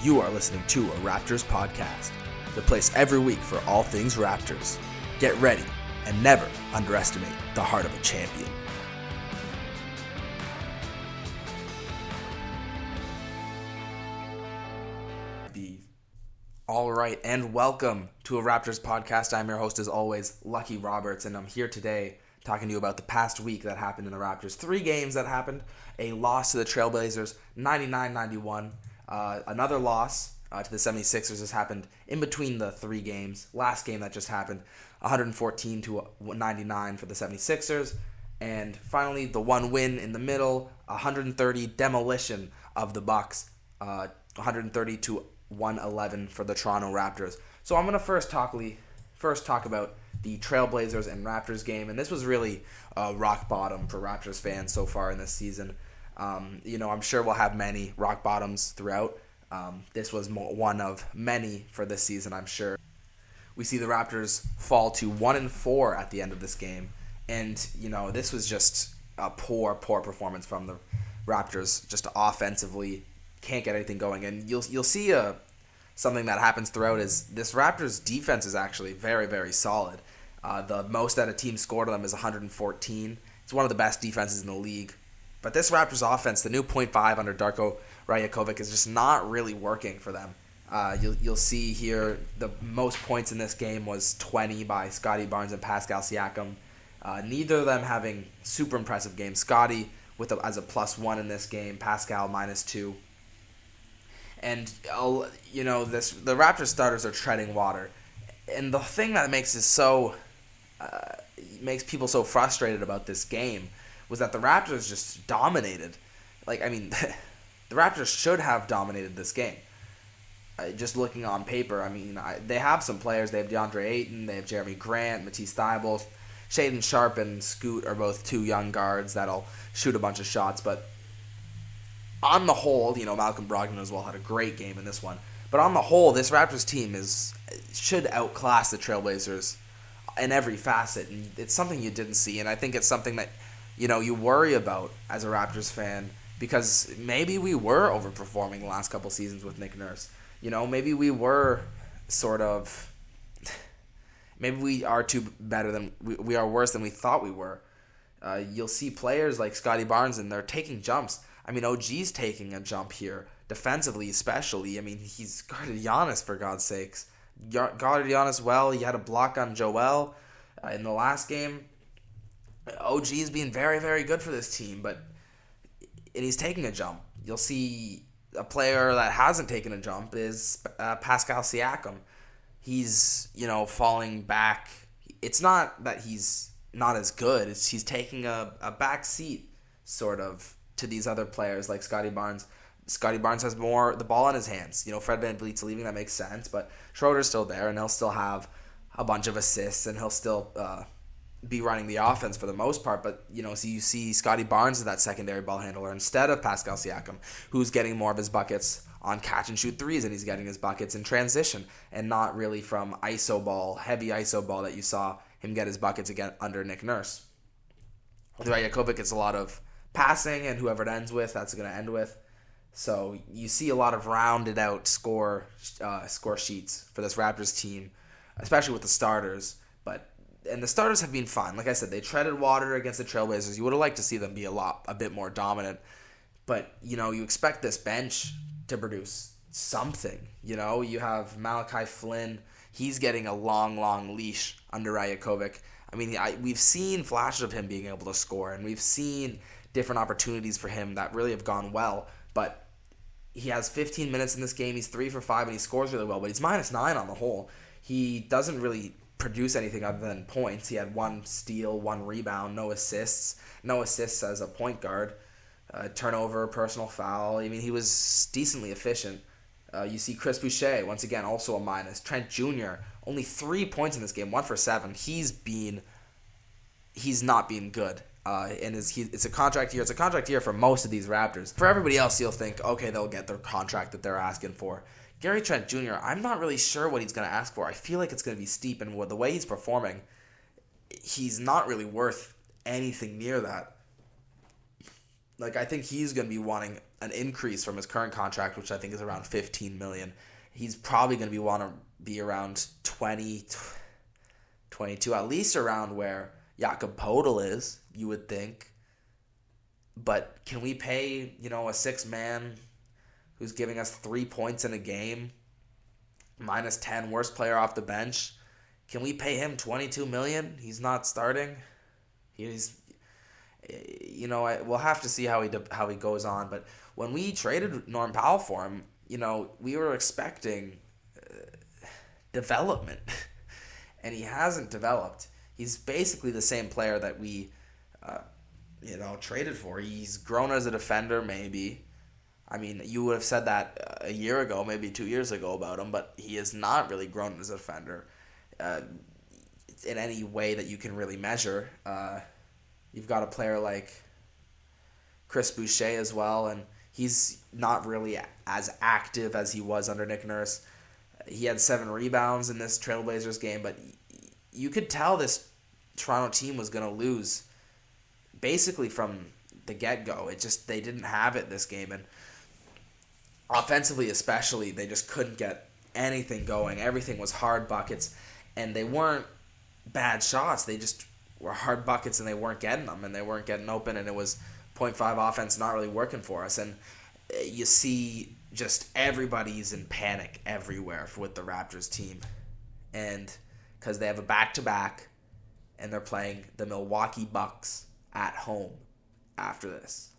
You are listening to a Raptors podcast, the place every week for all things Raptors. Get ready and never underestimate the heart of a champion. All right, and welcome to a Raptors podcast. I'm your host, as always, Lucky Roberts, and I'm here today talking to you about the past week that happened in the Raptors. 3 games that happened. A loss to the Trailblazers, 99-91. Another loss to the 76ers has happened in between the 3 games. Last game that just happened, 114-99 for the 76ers. And finally, the one win in the middle, 130 demolition of the Bucks, 130-111 for the Toronto Raptors. So I'm going to first talk about the Trailblazers and Raptors game, and this was really rock bottom for Raptors fans so far in this season. I'm sure we'll have many rock bottoms throughout. This was one of many for this season, I'm sure. We see the Raptors fall to 1-4 at the end of this game, and this was just a poor performance from the Raptors, just offensively. Can't get anything going, and you'll see something that happens throughout is this Raptors defense is actually very, very solid. The most that a team scored on them is 114. It's one of the best defenses in the league. But this Raptors offense, the new 0.5 under Darko Rajakovic, is just not really working for them. You'll see here the most points in this game was 20 by Scottie Barnes and Pascal Siakam. Neither of them having super impressive games. Scottie as a +1 in this game, Pascal -2. And the Raptors starters are treading water. And the thing that makes people so frustrated about this game was that the Raptors just dominated. The Raptors should have dominated this game. Just looking on paper, they have some players. They have DeAndre Ayton, they have Jeremy Grant, Matisse Thybulle, Shaedon Sharpe and Scoot are both 2 young guards that'll shoot a bunch of shots. But on the whole, Malcolm Brogdon as well had a great game in this one. But on the whole, this Raptors team should outclass the Trailblazers in every facet, and it's something you didn't see. And I think it's something that you worry about as a Raptors fan, because maybe we were overperforming the last couple seasons with Nick Nurse. Maybe we were maybe we are we are worse than we thought we were. You'll see players like Scottie Barnes, and they're taking jumps. OG's taking a jump here, defensively especially. He's guarded Giannis, for God's sakes. Guarded Giannis well. He had a block on Joel in the last game. OG is being very, very good for this team, and he's taking a jump. You'll see a player that hasn't taken a jump is Pascal Siakam. He's, falling back. It's not that he's not as good. He's taking a back seat, sort of, to these other players like Scottie Barnes. Scottie Barnes has more the ball in his hands. Fred VanVleet's leaving, that makes sense, but Schroeder's still there, and he'll still have a bunch of assists, and he'll still be running the offense for the most part. But so you see Scottie Barnes as that secondary ball handler instead of Pascal Siakam, who's getting more of his buckets on catch and shoot threes, and he's getting his buckets in transition, and not really from heavy ISO ball that you saw him get his buckets again under Nick Nurse. With Rajakovic, it's a lot of passing, and whoever it ends with, that's going to end with. So you see a lot of rounded out score sheets for this Raptors team, especially with the starters. And the starters have been fine. Like I said, they treaded water against the Trailblazers. You would have liked to see them be a bit more dominant. But, you expect this bench to produce something. You have Malachi Flynn. He's getting a long leash under Rajakovic. We've seen flashes of him being able to score, and we've seen different opportunities for him that really have gone well. But he has 15 minutes in this game. He's 3 for 5, and he scores really well. But he's -9 on the whole. He doesn't really produce anything other than points. He had 1 steal, 1 rebound, no assists. No assists as a point guard. Turnover, personal foul. He was decently efficient. You see Chris Boucher, once again, also a minus. Trent Jr., only 3 points in this game, 1 for 7. He's not being good. It's a contract year. It's a contract year for most of these Raptors. For everybody else, you'll think, okay, they'll get their contract that they're asking for. Gary Trent Jr., I'm not really sure what he's going to ask for. I feel like it's going to be steep, and with the way he's performing, he's not really worth anything near that. Like, I think he's going to be wanting an increase from his current contract, which I think is around $15 million. He's probably going to want to be around 20, 22, at least around where Jakob Podol is, you would think. But can we pay, a six-man who's giving us 3 points in a game, minus 10, worst player off the bench? Can we pay him $22 million? He's not starting. We'll have to see how he goes on. But when we traded Norm Powell for him, we were expecting development, and he hasn't developed. He's basically the same player that we, traded for. He's grown as a defender, maybe. I mean, you would have said that a year ago, maybe 2 years ago about him, but he has not really grown as a defender in any way that you can really measure. You've got a player like Chris Boucher as well, and he's not really as active as he was under Nick Nurse. He had 7 rebounds in this Trailblazers game, but you could tell this Toronto team was going to lose basically from the get-go. They didn't have it this game, and offensively especially, they just couldn't get anything going. Everything was hard buckets, and they weren't bad shots. They just were hard buckets, and they weren't getting them, and they weren't getting open, and it was 0.5 offense not really working for us. And you see just everybody's in panic everywhere with the Raptors team, and because they have a back-to-back, and they're playing the Milwaukee Bucks at home after this.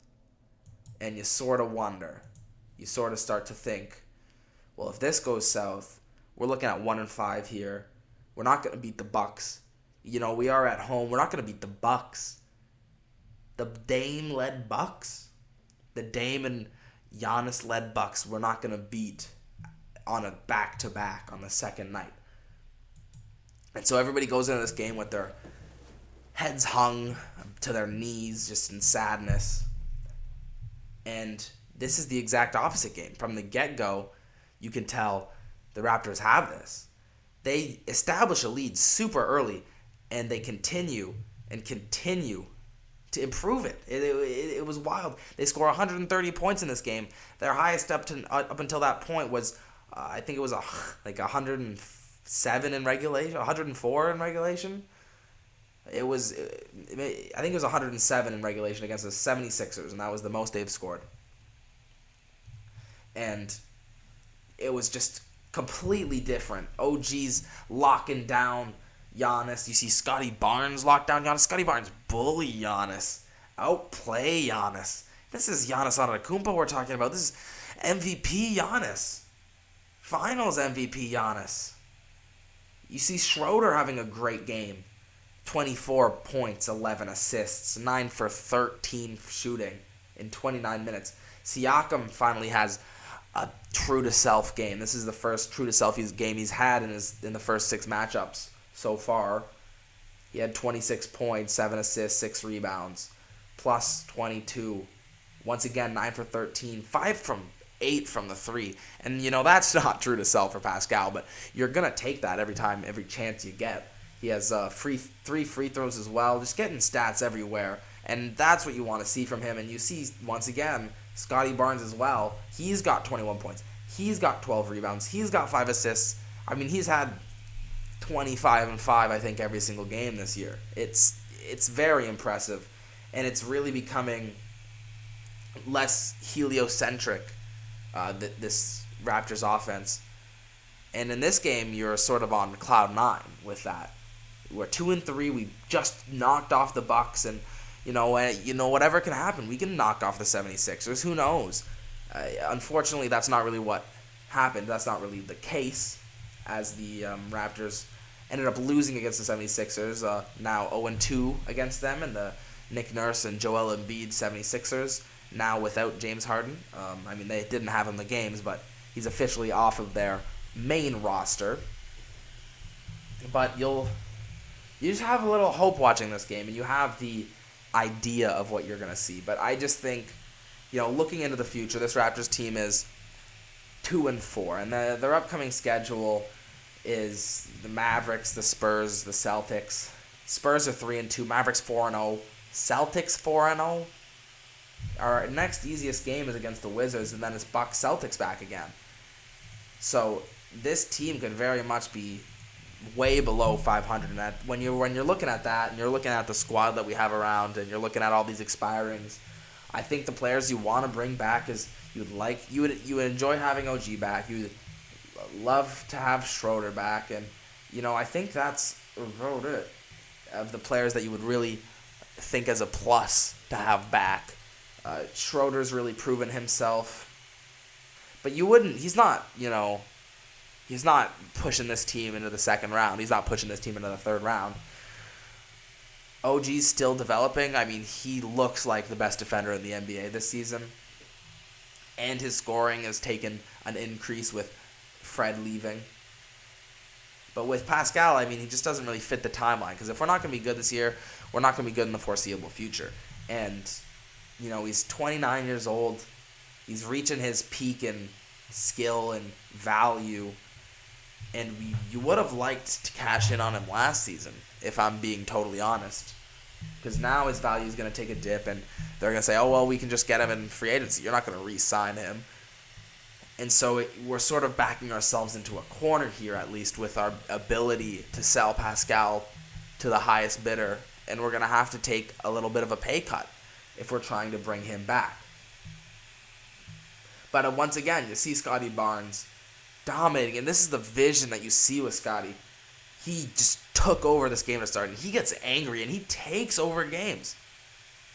And you sort of wonder, you sort of start to think, well, if this goes south, we're looking at 1-5 here. We're not going to beat the Bucks. We are at home. We're not going to beat the Bucks. The Dame-led Bucks. The Dame and Giannis-led Bucks. We're not going to beat on a back-to-back on the second night. And so everybody goes into this game with their heads hung to their knees, just in sadness. And this is the exact opposite game. From the get-go, you can tell the Raptors have this. They establish a lead super early, and they continue to improve it. It was wild. They score 130 points in this game. Their highest up until that point was, I think it was like 107 in regulation, 104 in regulation. I think it was 107 in regulation against the 76ers, and that was the most they've scored. And it was just completely different. OG's locking down Giannis. You see Scottie Barnes lock down Giannis. Scottie Barnes bully Giannis. Outplay Giannis. This is Giannis Antetokounmpo we're talking about. This is MVP Giannis. Finals MVP Giannis. You see Schroeder having a great game. 24 points, 11 assists, 9 for 13 shooting in 29 minutes. Siakam finally has a true-to-self game. This is the first true-to-self game he's had in the first 6 matchups so far. He had 26 points, 7 assists, 6 rebounds, plus 22. Once again, 9 for 13, 5 from 8 from the 3. And, that's not true-to-self for Pascal, but you're going to take that every chance you get. He has 3 free throws as well, just getting stats everywhere. And that's what you want to see from him. And you see, once again, Scottie Barnes as well. He's got 21 points. He's got 12 rebounds. He's got 5 assists. I mean, he's had 25 and 5, I think, every single game this year. It's very impressive. And it's really becoming less heliocentric, this Raptors offense. And in this game, you're sort of on cloud 9 with that. We're 2-3. We just knocked off the Bucks, and whatever can happen. We can knock off the 76ers. Who knows? Unfortunately, that's not really what happened. That's not really the case, as the Raptors ended up losing against the 76ers. Now 0-2 against them, and the Nick Nurse and Joel Embiid 76ers, now without James Harden. They didn't have him in the games, but he's officially off of their main roster. But you just have a little hope watching this game, and you have the idea of what you're going to see. But I just think, looking into the future, this Raptors team is 2-4, and their upcoming schedule is the Mavericks, the Spurs, the Celtics. Spurs are 3-2, Mavericks 4-0, Celtics 4-0. Our next easiest game is against the Wizards, and then it's Bucks Celtics back again. So this team could very much be way below 500. And that when you're looking at that, and you're looking at the squad that we have around, and you're looking at all these expirings, I think the players you want to bring back is you would enjoy having OG back. You would love to have Schroeder back, and I think that's about it of the players that you would really think as a plus to have back. Schroeder's really proven himself, but he's not pushing this team into the second round. He's not pushing this team into the third round. OG's still developing. I mean, he looks like the best defender in the NBA this season, and his scoring has taken an increase with Fred leaving. But with Pascal, I mean, he just doesn't really fit the timeline, because if we're not going to be good this year, we're not going to be good in the foreseeable future. And, he's 29 years old. He's reaching his peak in skill and value. And you would have liked to cash in on him last season, if I'm being totally honest. Because now his value is going to take a dip, and they're going to say, oh, well, we can just get him in free agency. You're not going to re-sign him. And so we're sort of backing ourselves into a corner here, at least, with our ability to sell Pascal to the highest bidder. And we're going to have to take a little bit of a pay cut if we're trying to bring him back. But once again, you see Scottie Barnes dominating, and this is the vision that you see with Scottie. He just took over this game to start, and he gets angry, and he takes over games.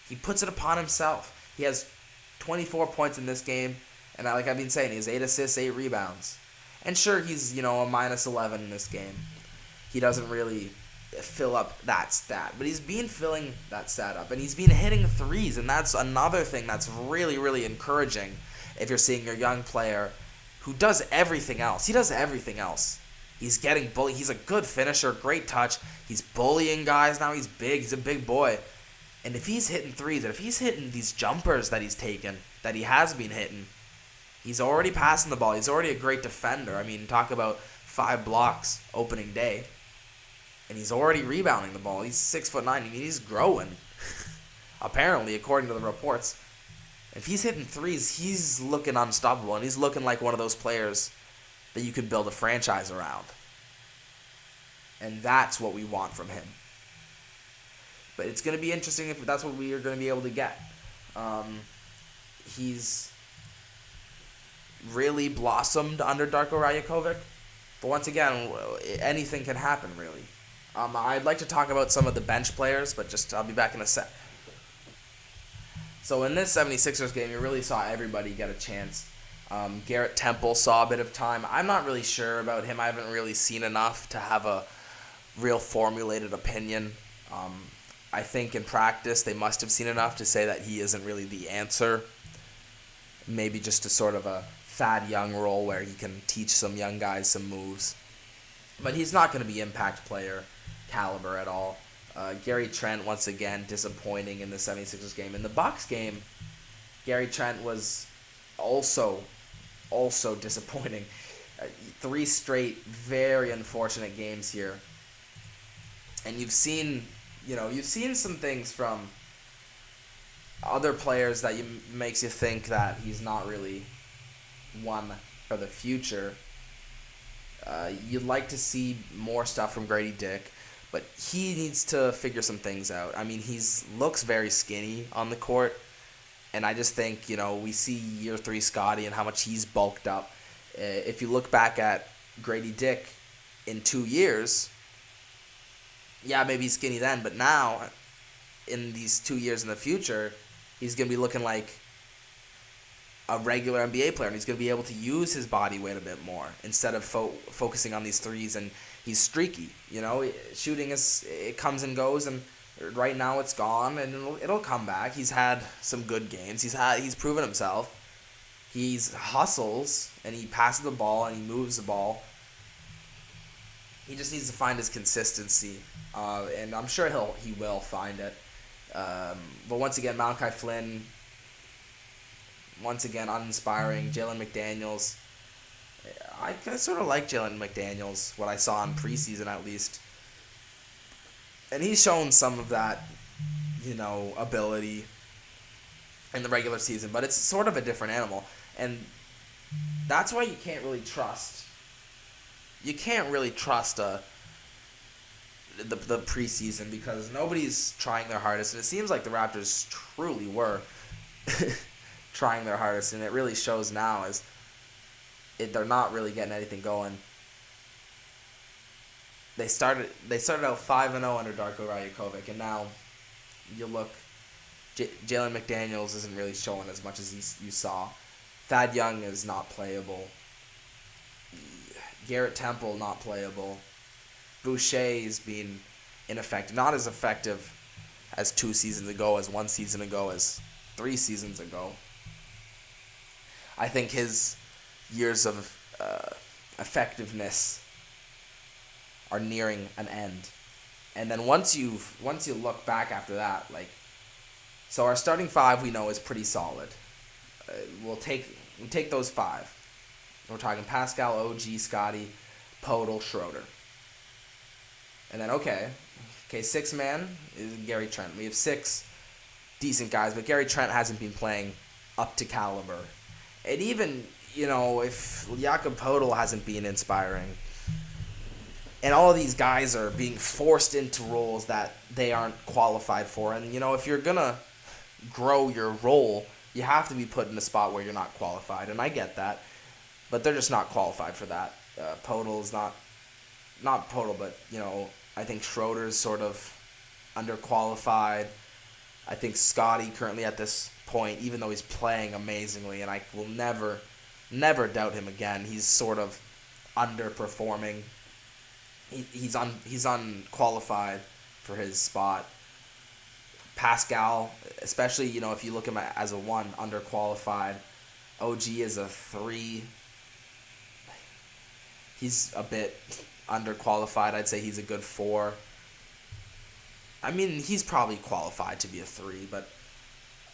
He puts it upon himself. He has 24 points in this game, and like I've been saying, he has 8 assists, 8 rebounds. And sure, he's, a minus 11 in this game. He doesn't really fill up that stat, but he's been filling that stat up, and he's been hitting threes, and that's another thing that's really, really encouraging if you're seeing your young player who does everything else. He does everything else. He's getting bullied. He's a good finisher, great touch. He's bullying guys now. He's big. He's a big boy. And if he's hitting threes, and if he's hitting these jumpers that he's taken, that he has been hitting, he's already passing the ball. He's already a great defender. I mean, talk about 5 blocks opening day. And he's already rebounding the ball. He's 6'9". I mean, he's growing. Apparently, according to the reports. If he's hitting threes, he's looking unstoppable, and he's looking like one of those players that you can build a franchise around. And that's what we want from him. But it's going to be interesting if that's what we are going to be able to get. He's really blossomed under Darko Rajakovic. But once again, anything can happen, really. I'd like to talk about some of the bench players, but I'll be back in a sec. So in this 76ers game, you really saw everybody get a chance. Garrett Temple saw a bit of time. I'm not really sure about him. I haven't really seen enough to have a real formulated opinion. I think in practice they must have seen enough to say that he isn't really the answer. Maybe just a sort of a Thad Young role where he can teach some young guys some moves. But he's not going to be impact player caliber at all. Gary Trent, once again, disappointing in the 76ers game. In the Bucks game, Gary Trent was also disappointing. 3 straight, very unfortunate games here. And you've seen some things from other players that makes you think that he's not really one for the future. You'd like to see more stuff from Grady Dick. But he needs to figure some things out. I mean, looks very skinny on the court. And I just think, we see year 3 Scottie and how much he's bulked up. If you look back at Grady Dick in 2 years, yeah, maybe he's skinny then. But now, in these 2 years in the future, he's going to be looking like a regular NBA player. And he's going to be able to use his body weight a bit more instead of focusing on these threes. And he's streaky, shooting it comes and goes, and right now it's gone, and it'll come back. He's had some good games. He's proven himself. He hustles, and he passes the ball, and he moves the ball. He just needs to find his consistency, and I'm sure he will find it. But once again, Malachi Flynn, once again uninspiring. Jalen McDaniels. I sort of like Jalen McDaniels, what I saw in preseason at least. And he's shown some of that, ability. in the regular season, but it's sort of a different animal, and that's why you can't really trust. You can't really trust the preseason because nobody's trying their hardest, and it seems like the Raptors truly were trying their hardest, and it really shows now as they're not really getting anything going. They started out 5-0 under Darko Rajakovic, and now you look, Jalen McDaniels isn't really showing as much as you saw. Thad Young is not playable. Garrett Temple not playable. Boucher is being ineffective, not as effective as 2 seasons ago, as 1 season ago, as 3 seasons ago. I think his years of effectiveness are nearing an end, and then once you look back after that, like, so our starting 5 we know is pretty solid. We take those 5. We're talking Pascal, OG, Scottie, Podol, Schroeder, and then okay, 6th man is Gary Trent. We have 6 decent guys, but Gary Trent hasn't been playing up to caliber, and even if Jakob Podol hasn't been inspiring. And all of these guys are being forced into roles that they aren't qualified for. And, if you're going to grow your role, you have to be put in a spot where you're not qualified. And I get that. But they're just not qualified for that. Podol's not Podol, but, I think Schroeder's sort of underqualified. I think Scottie currently at this point, even though he's playing amazingly, and I will never doubt him again, he's sort of underperforming. He's unqualified for his spot. Pascal, especially, if you look at him as a 1, underqualified. OG is a 3. He's a bit underqualified. I'd say he's a good 4. I mean, he's probably qualified to be a 3, but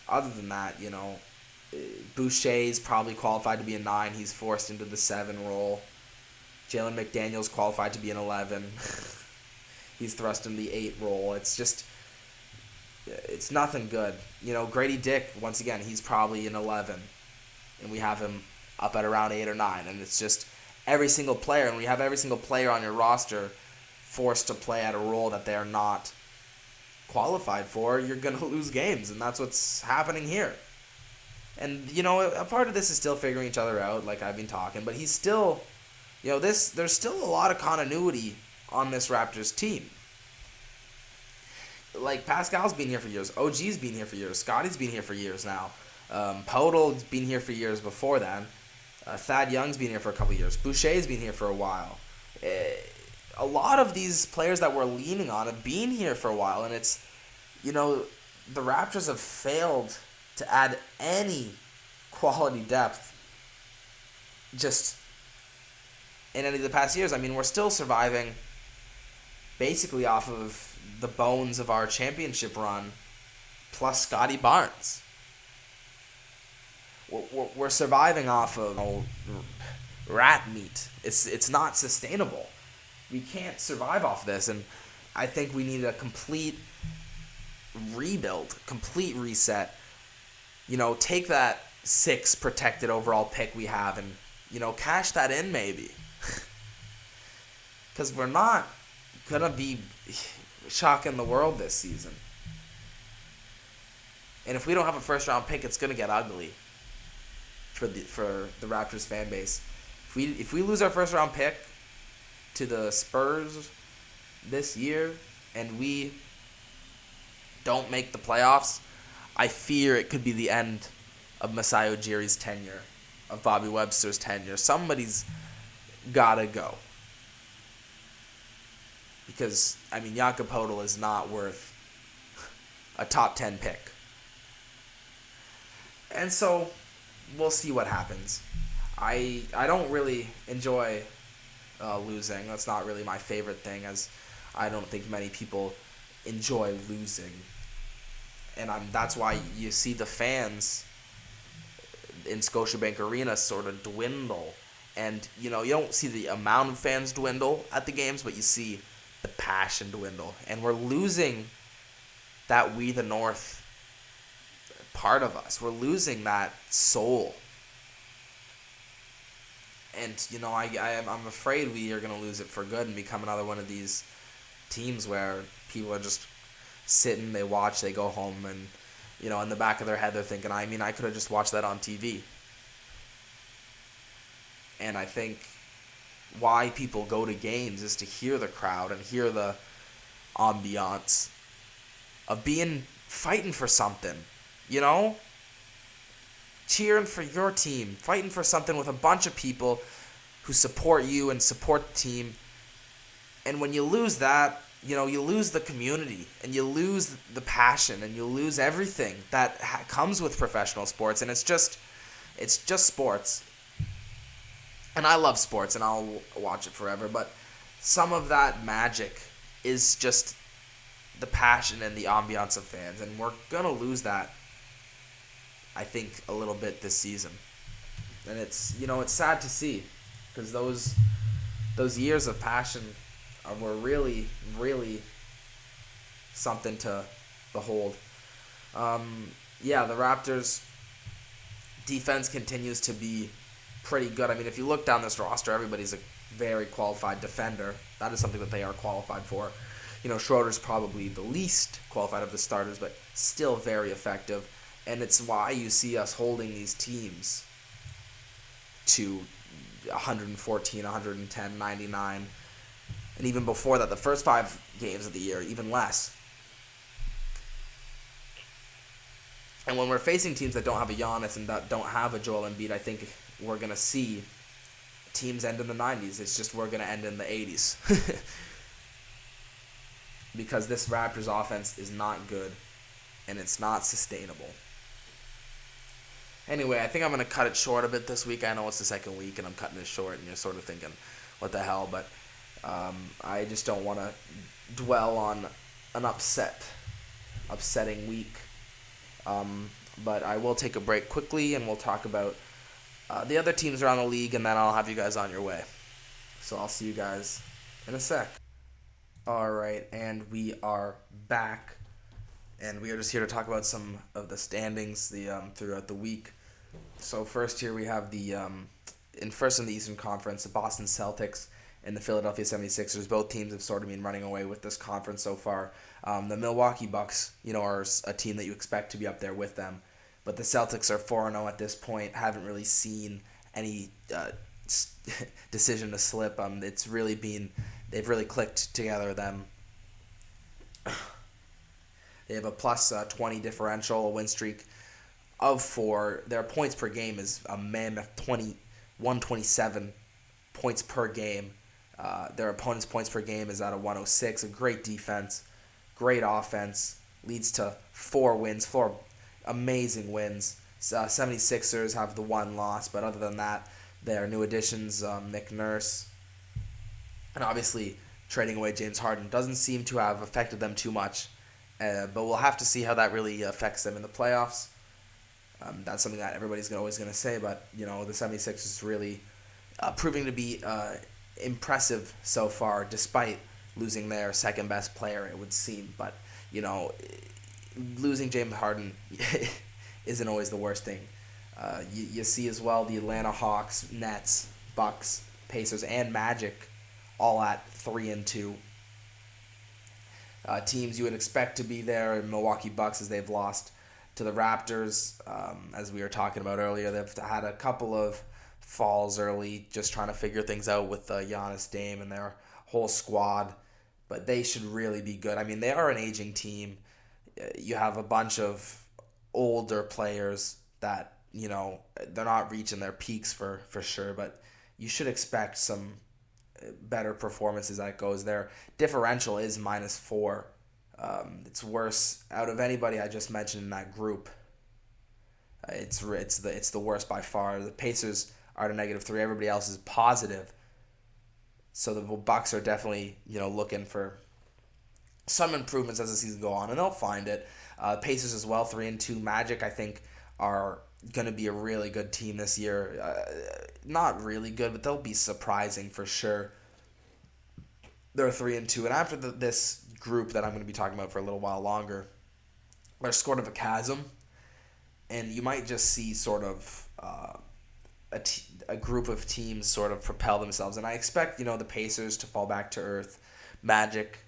other than that, Boucher's probably qualified to be a 9. He's forced into the 7 role. Jalen McDaniels qualified to be an 11. He's thrust in the 8 role. It's nothing good. Grady Dick, once again, he's probably an 11. And we have him up at around 8 or 9. And it's just every single player, and we have every single player on your roster forced to play at a role that they're not qualified for, you're going to lose games. And that's what's happening here. And, a part of this is still figuring each other out, like I've been talking. But he's still... there's still a lot of continuity on this Raptors team. Like, Pascal's been here for years. OG's been here for years. Scottie's been here for years now. Podol's been here for years before then. Thad Young's been here for a couple years. Boucher's been here for a while. A lot of these players that we're leaning on have been here for a while, and it's, the Raptors have failed to add any quality depth just in any of the past years. I mean, we're still surviving basically off of the bones of our championship run plus Scottie Barnes. We're surviving off of rat meat. It's not sustainable. We can't survive off this, and I think we need a complete rebuild, complete reset. Take that 6 protected overall pick we have and, cash that in maybe. Because we're not going to be shocking the world this season. And if we don't have a first-round pick, it's going to get ugly for the Raptors fan base. If we lose our first-round pick to the Spurs this year and we don't make the playoffs, I fear it could be the end of Masai Ujiri's tenure, of Bobby Webster's tenure. Somebody's got to go. Because, Jakob Podol is not worth a top 10 pick. And so, we'll see what happens. I don't really enjoy losing. That's not really my favorite thing, as I don't think many people enjoy losing. And that's why you see the fans in Scotiabank Arena sort of dwindle. And, you don't see the amount of fans dwindle at the games, but you see the passion dwindle. And we're losing that We the North part of us. We're losing that soul. And, I'm afraid we are going to lose it for good and become another one of these teams where people are just sitting, they watch, they go home, and, in the back of their head they're thinking, I could have just watched that on TV. And I think why people go to games is to hear the crowd and hear the ambiance of fighting for something, cheering for your team, fighting for something with a bunch of people who support you and support the team. And when you lose that, you lose the community, and you lose the passion, and you lose everything that comes with professional sports. And it's just sports. And I love sports, and I'll watch it forever. But some of that magic is just the passion and the ambiance of fans. And we're going to lose that, I think, a little bit this season. And it's sad to see, because those years of passion were really, really something to behold. The Raptors defense continues to be pretty good. If you look down this roster, everybody's a very qualified defender. That is something that they are qualified for. Schroeder's probably the least qualified of the starters, but still very effective. And it's why you see us holding these teams to 114, 110, 99. And even before that, the first 5 games of the year, even less. And when we're facing teams that don't have a Giannis and that don't have a Joel Embiid, I think we're going to see teams end in the 90s. It's just we're going to end in the 80s. Because this Raptors offense is not good, and it's not sustainable. Anyway, I think I'm going to cut it short a bit this week. I know it's the second week, and I'm cutting it short, and you're sort of thinking, what the hell? But I just don't want to dwell on an upsetting week. But I will take a break quickly, and we'll talk about the other teams around the league, and then I'll have you guys on your way. So I'll see you guys in a sec. All right, and we are back, and we are just here to talk about some of the standings throughout the week. So first here we have first in the Eastern Conference, the Boston Celtics and the Philadelphia 76ers. Both teams have sort of been running away with this conference so far. The Milwaukee Bucks, are a team that you expect to be up there with them. But the Celtics are 4-0 at this point, haven't really seen any decision to slip. They've really clicked together, them. They have a plus 20 differential, a win streak of 4. Their points per game is a mammoth 127 points per game. Their opponent's points per game is at a 106. A great defense, great offense, leads to 4 wins, 4 amazing wins. 76ers have the 1 loss, but other than that, their new additions, Nick Nurse, and obviously trading away James Harden doesn't seem to have affected them too much. But we'll have to see how that really affects them in the playoffs. That's something that everybody's always going to say, but the 76ers is really proving to be impressive so far, despite losing their second best player, it would seem. But losing James Harden isn't always the worst thing. You see as well the Atlanta Hawks, Nets, Bucks, Pacers, and Magic all at 3-2. Teams you would expect to be there, Milwaukee Bucks, as they've lost to the Raptors, as we were talking about earlier. They've had a couple of falls early, just trying to figure things out with Giannis, Dame, and their whole squad. But they should really be good. They are an aging team. You have a bunch of older players that, they're not reaching their peaks for sure, but you should expect some better performances that goes there. Differential is -4. It's worse out of anybody I just mentioned in that group. It's the worst by far. The Pacers are at a -3. Everybody else is positive. So the Bucks are definitely looking for some improvements as the season go on, and they'll find it. Pacers as well, 3-2. Magic, I think, are going to be a really good team this year. Not really good, but they'll be surprising for sure. They're 3-2, and after this group that I'm going to be talking about for a little while longer, there's sort of a chasm. and you might just see sort of a group of teams sort of propel themselves. And I expect, the Pacers to fall back to earth, Magic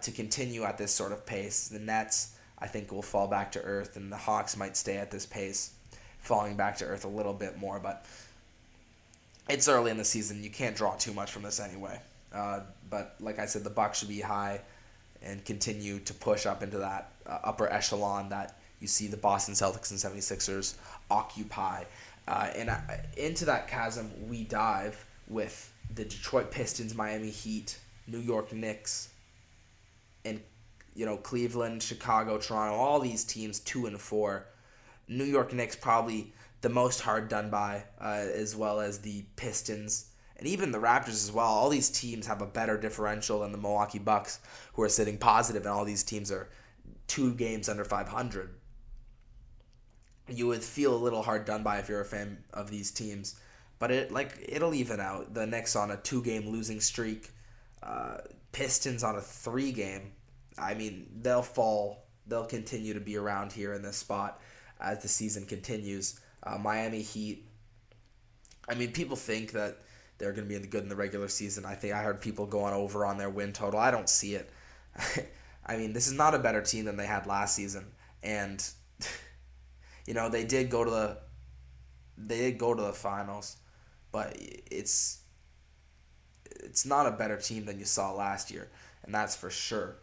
to continue at this sort of pace. The Nets, I think, will fall back to earth, and the Hawks might stay at this pace, falling back to earth a little bit more. But it's early in the season. You can't draw too much from this anyway. But like I said, the Bucks should be high and continue to push up into that upper echelon that you see the Boston Celtics and 76ers occupy. And into that chasm we dive with the Detroit Pistons, Miami Heat, New York Knicks, and Cleveland, Chicago, Toronto, all these teams 2 and 4. New York Knicks probably the most hard done by, as well as the Pistons. And even the Raptors as well. All these teams have a better differential than the Milwaukee Bucks, who are sitting positive, and all these teams are 2 games under 500. You would feel a little hard done by if you're a fan of these teams. But it'll even out. The Knicks on a 2-game losing streak. Pistons on a 3-game. I mean, they'll fall. They'll continue to be around here in this spot as the season continues. Miami Heat. I mean, people think that they're going to be good in the regular season. I heard people going over on their win total. I don't see it. I mean, this is not a better team than they had last season, and they did go to the finals, but it's not a better team than you saw last year, and that's for sure.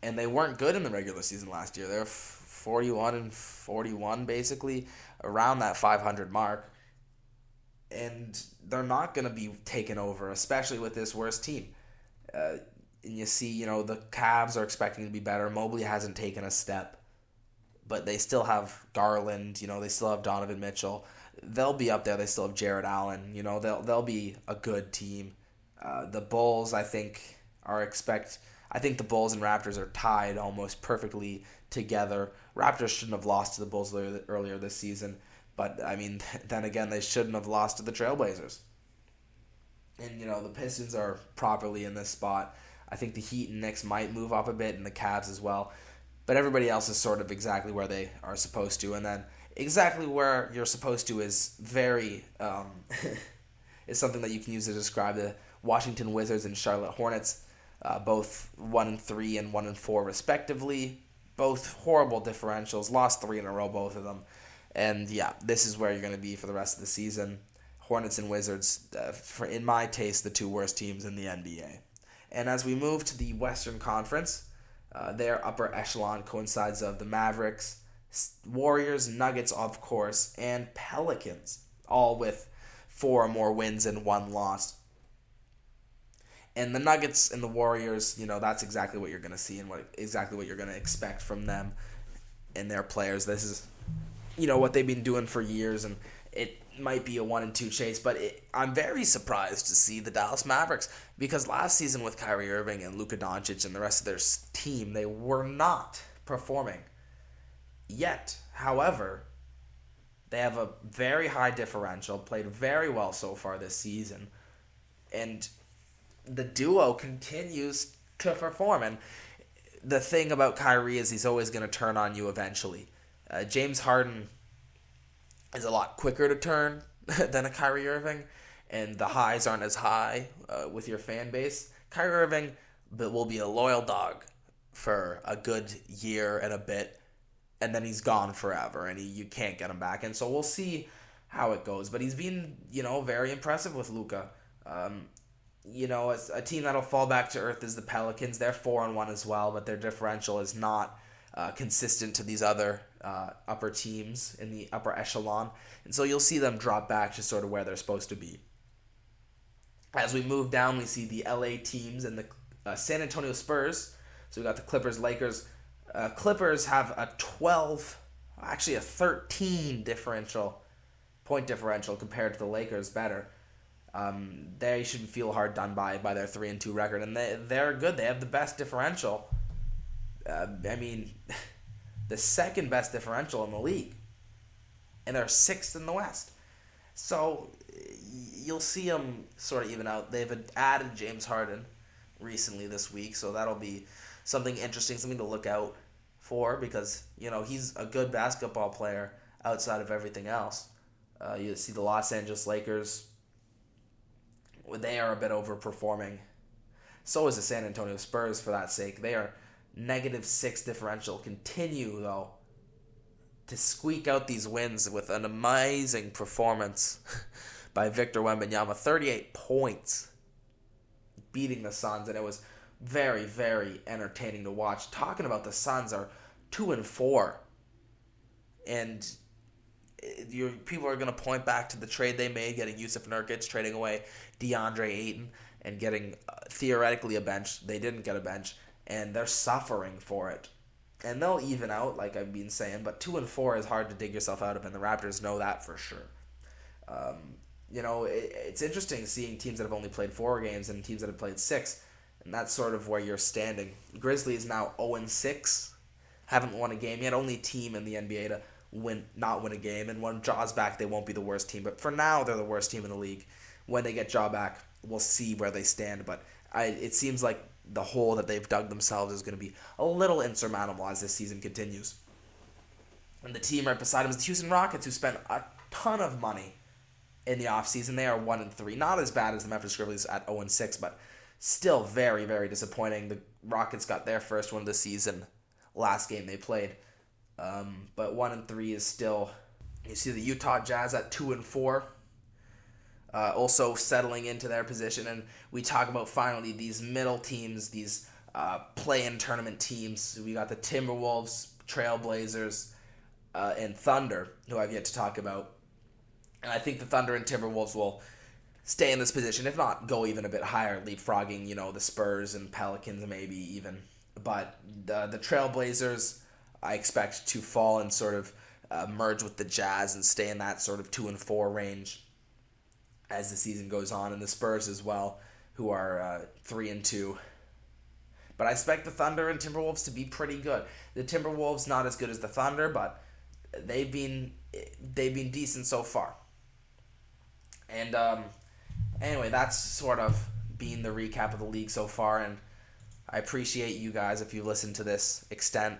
And they weren't good in the regular season last year. They were 41-41, basically around that 500 mark. And they're not going to be taken over, especially with this worst team. And you see, the Cavs are expecting to be better. Mobley hasn't taken a step, but they still have Garland. They still have Donovan Mitchell. They'll be up there. They still have Jared Allen. They'll be a good team. The Bulls, I think the Bulls and Raptors are tied almost perfectly together. Raptors shouldn't have lost to the Bulls earlier this season. But, I mean, then again, they shouldn't have lost to the Trailblazers. And, the Pistons are properly in this spot. I think the Heat and Knicks might move up a bit, and the Cavs as well. But everybody else is sort of exactly where they are supposed to. And then exactly where you're supposed to is very is something that you can use to describe the Washington Wizards and Charlotte Hornets, both 1-3 and 1-4 respectively. Both horrible differentials, lost 3 in a row, both of them. And yeah, this is where you're going to be for the rest of the season. Hornets and Wizards, in my taste, the 2 worst teams in the NBA. And as we move to the Western Conference, their upper echelon coincides of the Mavericks, Warriors, Nuggets, of course, and Pelicans, all with 4 or more wins and 1 loss. And the Nuggets and the Warriors, that's exactly what you're going to see and exactly what you're going to expect from them and their players. This is what they've been doing for years, and it might be a 1-2 chase, but I'm very surprised to see the Dallas Mavericks, because last season with Kyrie Irving and Luka Doncic and the rest of their team, they were not performing yet. However, they have a very high differential, played very well so far this season, and the duo continues to perform. And the thing about Kyrie is he's always going to turn on you eventually. James Harden is a lot quicker to turn than a Kyrie Irving, and the highs aren't as high with your fan base. Kyrie Irving will be a loyal dog for a good year and a bit, and then he's gone forever, and you can't get him back. And so we'll see how it goes. But he's been, very impressive with Luka. A team that'll fall back to earth is the Pelicans. They're 4-1 as well, but their differential is not consistent to these other upper teams in the upper echelon. And so you'll see them drop back to sort of where they're supposed to be. As we move down, we see the LA teams and the San Antonio Spurs. So we got the Clippers, Lakers. Clippers have a 13 point differential compared to the Lakers better. They should feel hard done by their 3-2 record, and they're good. They have the best differential. The second best differential in the league, and they're 6th in the West. So you'll see them sort of even out. They've added James Harden recently this week, so that'll be something interesting, something to look out for because, he's a good basketball player outside of everything else. You see the Los Angeles Lakers, they are a bit overperforming. So is the San Antonio Spurs, for that sake. They are -6 differential. Continue, though, to squeak out these wins with an amazing performance by Victor Wembanyama. 38 points, beating the Suns, and it was very, very entertaining to watch. Talking about the Suns are 2-4, and people are going to point back to the trade they made, getting Yusuf Nurkic, trading away DeAndre Ayton, and getting theoretically a bench. They didn't get a bench, and they're suffering for it. And they'll even out, like I've been saying, but 2-4 is hard to dig yourself out of, and the Raptors know that for sure. It's interesting seeing teams that have only played 4 games and teams that have played 6, and that's sort of where you're standing. Grizzlies now 0-6, haven't won a game yet. Only team in the NBA to not win a game, and when Jaw's back, they won't be the worst team. But for now, they're the worst team in the league. When they get Jaw back, we'll see where they stand. But it seems like the hole that they've dug themselves is going to be a little insurmountable as this season continues. And the team right beside them is the Houston Rockets, who spent a ton of money in the offseason. They are 1-3. Not as bad as the Memphis Grizzlies at 0-6, but still very, very disappointing. The Rockets got their first win of the season last game they played. But 1-3 is still... You see the Utah Jazz at 2-4. Also settling into their position, and we talk about finally these middle teams, these play-in tournament teams. We got the Timberwolves, Trailblazers, and Thunder, who I've yet to talk about. And I think the Thunder and Timberwolves will stay in this position, if not go even a bit higher, leapfrogging, the Spurs and Pelicans maybe even. But the Trailblazers, I expect to fall and sort of merge with the Jazz and stay in that sort of 2-4 range as the season goes on, and the Spurs as well, who are 3-2. But I expect the Thunder and Timberwolves to be pretty good. The Timberwolves not as good as the Thunder, but they've been decent so far. And anyway, that's sort of been the recap of the league so far, and I appreciate you guys if you listen to this extent.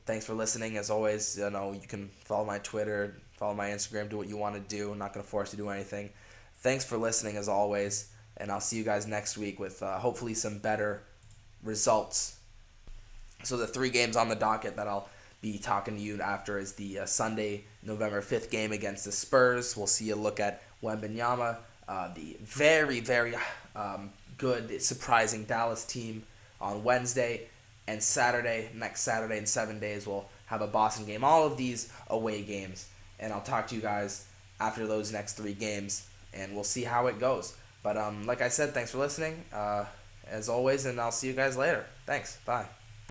Thanks for listening. As always, you can follow my Twitter, follow my Instagram, do what you want to do. I'm not going to force you to do anything. Thanks for listening as always, and I'll see you guys next week with hopefully some better results. So the 3 games on the docket that I'll be talking to you after is the Sunday, November 5th game against the Spurs. We'll see a look at Wembanyama, the very, very good, surprising Dallas team on Wednesday, and next Saturday in 7 days, we'll have a Boston game. All of these away games. And I'll talk to you guys after those next 3 games, and we'll see how it goes. But like I said, thanks for listening, as always, and I'll see you guys later. Thanks. Bye.